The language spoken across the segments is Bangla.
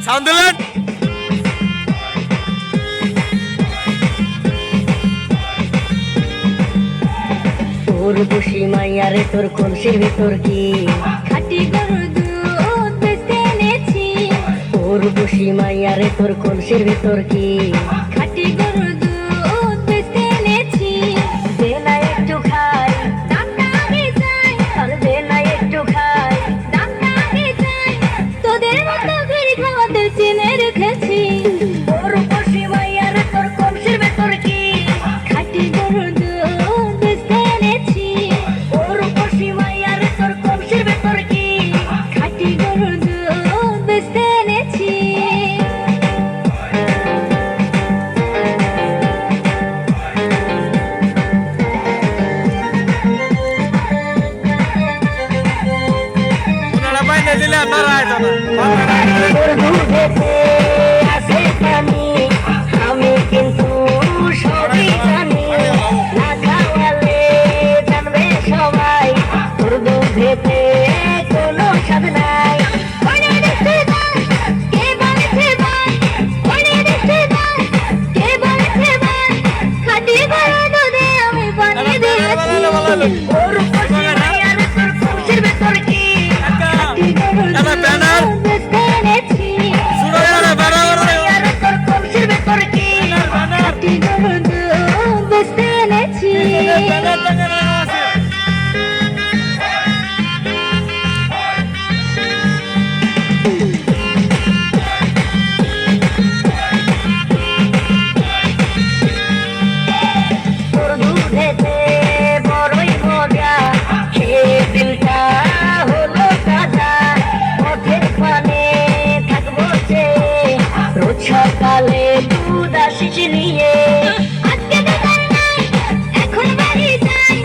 সাউন্ড দিলেন তোর বসি মাইয়ারে তোর কলসির ভিতর কি খাটি গরুর দুধ বেচতে এনেছি। তোর বসি মাইয়ারে তোর কলসির ভিতর কি খাটি গরুর দুধ বেচতে এনেছি। দে না একটু খাই দামটা আগে চাই, আর দে না একটু খাই দামটা আগে চাই। তোদের মতো ঘুরি খাওয়াতে চিনে রেখেছি। তোর বসি মাইয়ারে তোর কলসির ভিতর কি খাটি গরুর দুধ বেচতে এনেছি। তোর বসি মাইয়ারে তোর কলসির ভিতর কি খাটি গরুর দুধ বেচতে এনেছি। ওনারা বাইরে দিলে আপনারা আইতো না তোর দুধেতে আছে পানি আমি কিন্তু সবই জানি না খাওয়ালে জানবে সবাই তোর দুধেতে কোনো স্বাদ নাই ওরে দেখতে দাও, কে বলেছে ভাই? ওরে দেখতে দাও, কে বলেছে ভাই? খাটি গরুর দুধে আমি বানিয়ে দিয়েছি। তোর বসি মাইয়ারে তোর কলসির ভিতর কি খাটি গরুর দাদা, ব্যানার। দুধ বেচতে এনেছি। শুনো না বরাবর মাইয়ারে তোর কলসির ভিতর কি খাটি গরুর দুধ বেচতে এনেছি। তোর দুধেতে বড়ই মজা খেয়ে দিলটা হলো তাজা পথের পানে থাকবো যে রোজ সকালে দুধ আসিস নিয়ে আজকে দোকান নাই, এখন বাড়ি যাই।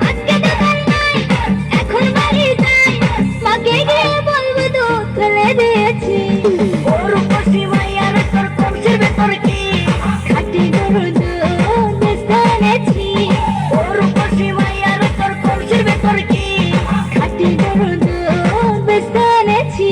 আজকে দোকান নাই, এখন বাড়ি যাই। মাকে গিয়ে বলবো দুধ ফেলে দিয়েছি। ওর বসি মাইয়ারে তোর কলসির ভেতর কি খাটি গরুর দুধ বেচতে এনেছি। ওর বসি মাইয়ারে তোর কলসির ভেতর কি খাটি গরুর দুধ বেচতে এনেছি।